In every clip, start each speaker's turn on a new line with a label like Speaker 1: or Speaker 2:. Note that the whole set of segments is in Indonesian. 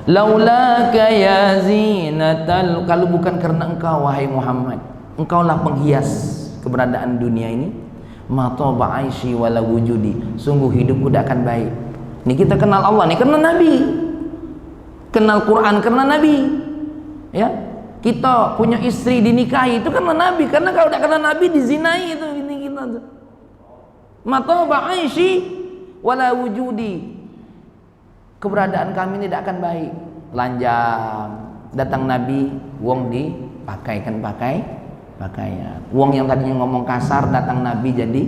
Speaker 1: Laulaka ya zinatal, kalau bukan karena engkau wahai Muhammad, engkaulah penghias keberadaan dunia ini, ma taba aishi wala wujudi, sungguh hidupku tidak akan baik. Ini kita kenal Allah nih karena Nabi, kenal Quran karena Nabi, ya. Kita punya istri dinikahi itu karena Nabi, karena kalau tidak karena Nabi dizinai itu ini kita tuh. Ma taba aishi wala wujudi, keberadaan kami tidak akan baik. Lanjang datang Nabi, wong dipakaikan pakaian. Wong yang tadinya ngomong kasar, datang Nabi jadi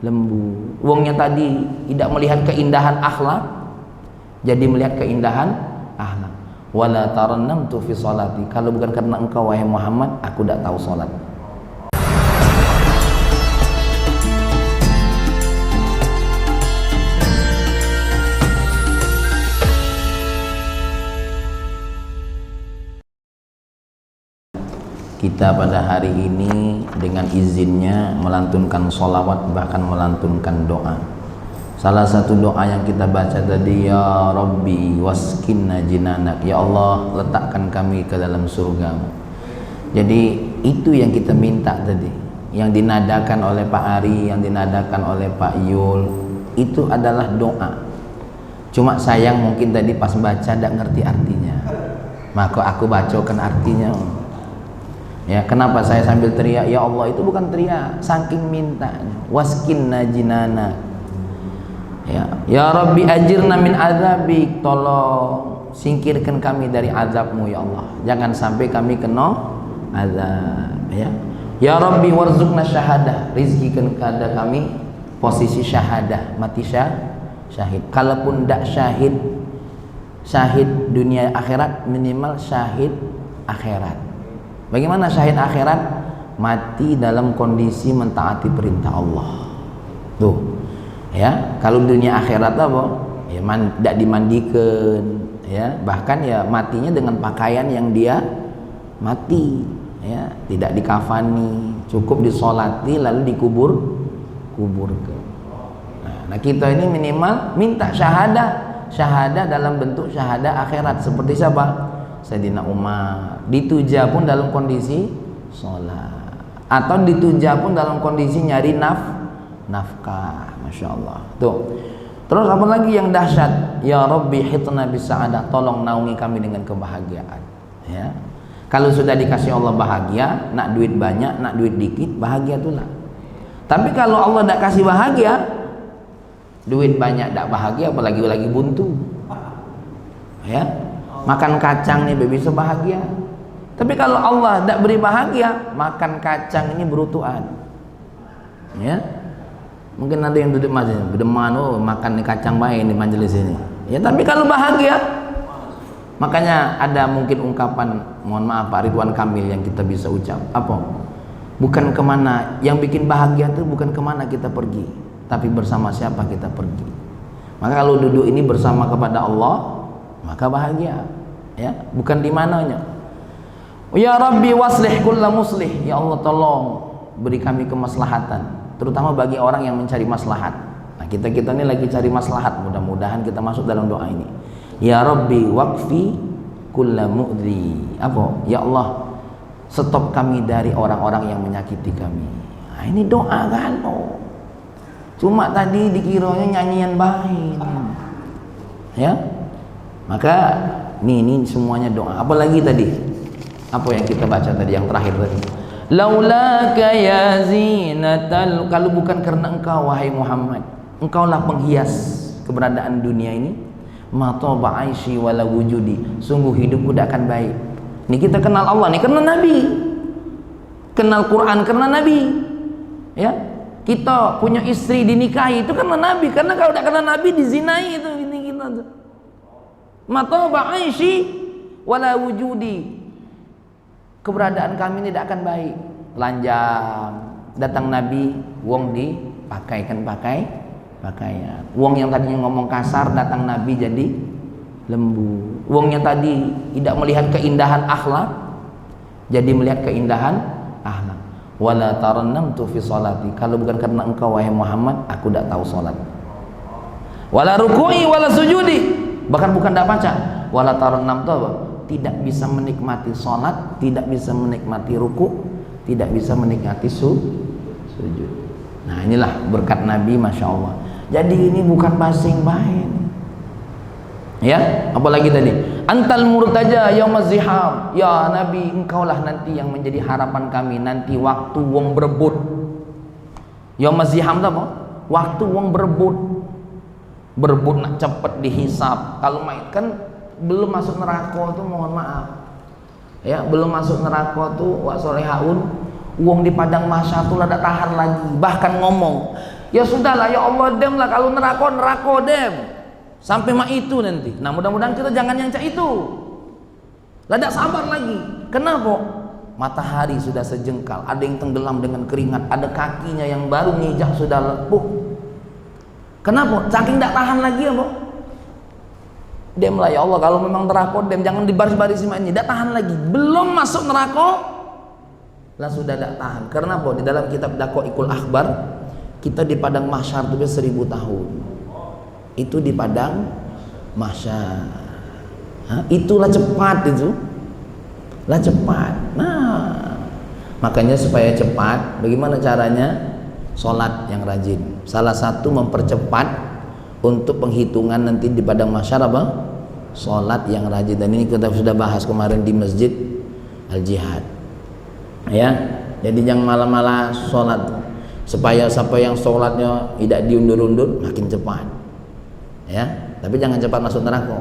Speaker 1: lembu. Wong yang tadi tidak melihat keindahan akhlak, jadi melihat keindahan akhlak. Wala tarannamtu fi sholati, kalau bukan karena engkau wahai Muhammad, aku tidak tahu salat. Kita pada hari ini dengan izinnya melantunkan sholawat, bahkan melantunkan doa. Salah satu doa yang kita baca tadi, ya Rabbi waskinna jinanak, ya Allah letakkan kami ke dalam surgamu. Jadi itu yang kita minta tadi, yang dinadakan oleh Pak Ari, yang dinadakan oleh Pak Yul, itu adalah doa. Cuma sayang mungkin tadi pas baca tidak ngerti artinya, maka aku bacakan artinya. Ya, kenapa saya sambil teriak ya Allah, itu bukan teriak, saking mintanya. Waskinna jinana, ya Rabbi ajirna min azabik, tolong singkirkan kami dari azabmu ya Allah, jangan sampai kami kena azab. Ya Rabbi warzuqna syahadah, rizkikan kepada kami posisi syahadah, mati syahid. Kalaupun tidak syahid dunia akhirat, minimal syahid akhirat. Bagaimana syahid akhirat? Mati dalam kondisi mentaati perintah Allah. Tuh, ya. Kalau dunia akhirat apa? Ya tidak dimandikan, ya. Bahkan ya matinya dengan pakaian yang dia mati, ya. Tidak dikafani, cukup disolati lalu dikuburkan. Nah, kita ini minimal minta syahadah dalam bentuk syahadah akhirat. Seperti siapa? Sayyidina Umar, dituja pun dalam kondisi sholat, atau dituja pun dalam kondisi nyari nafkah. Masya Allah. Tuh. Terus apa lagi yang dahsyat? Ya Rabbi hitna bisa'adah, tolong naungi kami dengan kebahagiaan. Ya. Kalau sudah dikasih Allah bahagia, nak duit banyak, nak duit dikit, bahagia itulah. Tapi kalau Allah tidak kasih bahagia, duit banyak tidak bahagia, apalagi lagi buntu. Ya. Makan kacang nih bisa bahagia, tapi kalau Allah tidak beri bahagia, makan kacang ini berutuhan. Ya, mungkin ada yang duduk masjid berdeman, oh makan nih kacang baik di majelis ini. Ya, tapi kalau bahagia, makanya ada mungkin ungkapan, mohon maaf Pak Ridwan Kamil yang kita bisa ucap apa? Bukan kemana yang bikin bahagia itu, bukan kemana kita pergi, tapi bersama siapa kita pergi. Maka kalau duduk ini bersama kepada Allah, maka bahagia, ya, bukan di mananya. Ya Rabbi waslih kulla muslih, ya Allah tolong beri kami kemaslahatan, terutama bagi orang yang mencari maslahat. Nah, kita ini lagi cari maslahat, mudah-mudahan kita masuk dalam doa ini. Ya Rabbi waqfi kulla mu'dhi, apa? Ya Allah stop kami dari orang-orang yang menyakiti kami. Nah, ini doa kan, cuma tadi dikiranya nyanyian baik, ya. Maka ini semuanya doa. Apalagi tadi? Apa yang kita baca tadi yang terakhir tadi? Laulaka ya zinatal, kalau bukan karena engkau wahai Muhammad, engkaulah penghias keberadaan dunia ini, ma taba aishi wala wujudi, sungguh hidupku tidak akan baik. Ini kita kenal Allah nih karena Nabi, kenal Quran karena Nabi, ya. Kita punya istri dinikahi itu karena Nabi, karena kalau tidak karena Nabi dizinai itu ini kita tuh. Mata ba'aishi wala wujudi, keberadaan kami tidak akan baik. Lanjang datang Nabi, wong dipakaikan pakaian. Wong yang tadinya ngomong kasar, datang Nabi jadi lembu. Wong yang tadi tidak melihat keindahan akhlak, jadi melihat keindahan akhlak. Wala tarannamtu fi sholati, kalau bukan karena engkau wahai Muhammad, aku tidak tahu salat. Wala ruku'i wala sujudi, bahkan bukan tidak baca, wala taranam itu apa? Tidak bisa menikmati sholat, tidak bisa menikmati ruku, tidak bisa menikmati sujud. Nah inilah berkat Nabi, Masya Allah. Jadi ini bukan basing baik. Ya, apalagi tadi antal murtaja yaumaz ziham, ya Nabi engkaulah nanti yang menjadi harapan kami nanti waktu wong berebut. Yaumaz ziham itu apa? Waktu wong berebut nak cepet dihisap. Kalau kan belum masuk neraka tuh mohon maaf ya, belum masuk neraka tuh wa solehaun wong di padang mahsyar tuh ada tahan lagi, bahkan ngomong ya sudahlah ya Allah dem lah, kalau neraka dem sampai mak itu nanti. Nah mudah-mudahan kita jangan yang cak itu, tidak sabar lagi. Kenapa? Matahari sudah sejengkal, ada yang tenggelam dengan keringat, ada kakinya yang baru ngijak sudah lepuh. Kenapa? Saking tidak tahan lagi ya, Bu. Dem lah ya Allah, kalau memang neraka dem jangan dibaris-baris ini, tidak tahan lagi. Belum masuk neraka lah sudah tidak tahan. Karena apa? Di dalam kitab Daqaiqul Akhbar, kita di padang mahsyar itu 1000 tahun. Itu di padang mahsyar. Itulah cepat itu. Lah cepat. Nah, makanya supaya cepat, bagaimana caranya? Sholat yang rajin. Salah satu mempercepat untuk penghitungan nanti di padang mahsyar apa? Sholat yang rajin. Dan ini kita sudah bahas kemarin di Masjid Al-Jihad. Ya, jadi jangan malah-malah sholat. Supaya siapa yang sholatnya tidak diundur-undur makin cepat. Ya, tapi jangan cepat masuk neraka.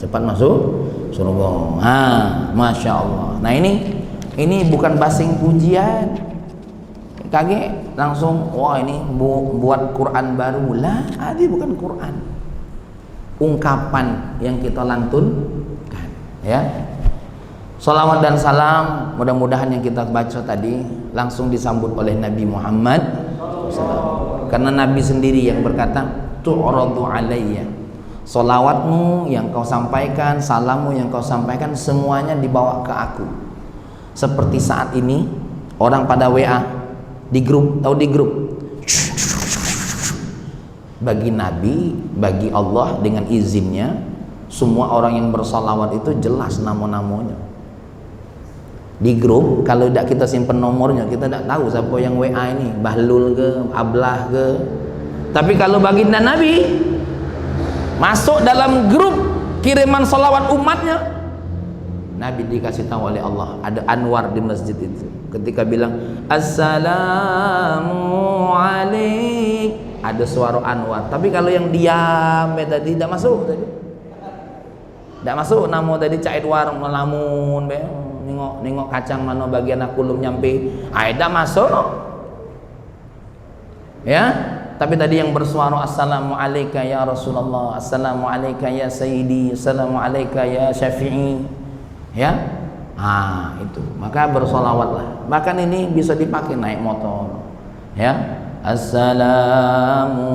Speaker 1: Cepat masuk surga. Masya Allah. Nah ini bukan basing pujian. Kaget langsung, wah ini buat Quran baru lah. Ini bukan Quran, ungkapan yang kita lantunkan. Ya, salawat dan salam mudah-mudahan yang kita baca tadi langsung disambut oleh Nabi Muhammad SAW. Karena Nabi sendiri yang berkata, tu'radu alayya, salawatmu yang kau sampaikan, salammu yang kau sampaikan, semuanya dibawa ke aku. Seperti saat ini orang pada WA di grup, tahu di grup, bagi Nabi, bagi Allah dengan izinnya, semua orang yang bersalawat itu jelas nama-namanya di grup. Kalau tidak kita simpan nomornya, kita tidak tahu siapa yang WA ini, Bahlul ke, Ablah ke. Tapi kalau baginda Nabi masuk dalam grup kiriman salawat umatnya, Nabi dikasih tahu oleh Allah, ada Anwar di masjid itu ketika bilang assalamu alaik, ada suara Anwar. Tapi kalau yang diam tadi tidak masuk tadi, tidak masuk nama tadi Cak Edwar melamun nengok kacang mana bagian aku belum nyampe, tidak masuk ya. Tapi tadi yang bersuara assalamu alayka ya Rasulullah, assalamu alayka ya Sayyidi, assalamu alayka ya Syafi'i, ya, itu maka bersolawatlah. Bahkan ini bisa dipakai naik motor, ya, assalamu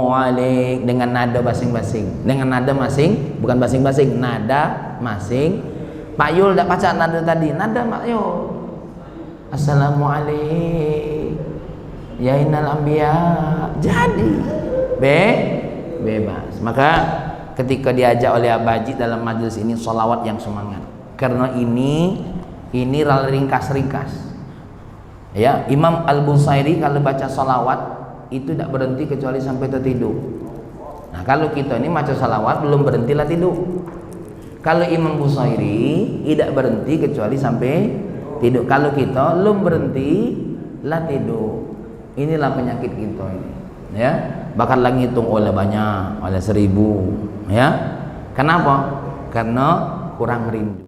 Speaker 1: alaik dengan nada masing-masing, dengan nada masing, bukan masing-masing, nada masing. Pak Yul tidak baca nada tadi, nada Pak Yul, assalamu alaik ya innal anbiya, jadi bebas. Maka ketika diajak oleh Abaji dalam majelis ini, solawat yang semangat. Karena ini ringkas-ringkas. Ya, Imam Al-Busairi kalau baca salawat itu tidak berhenti kecuali sampai tertidur. Nah, kalau kita ini baca salawat belum berhentilah tidur. Kalau Imam Busairi tidak berhenti kecuali sampai tidur. Kalau kita belum berhenti lah tidur. Inilah penyakit kita ini. Ya, bahkan lagi hitung oleh banyak, oleh 1000. Ya, kenapa? Karena kurang rindu.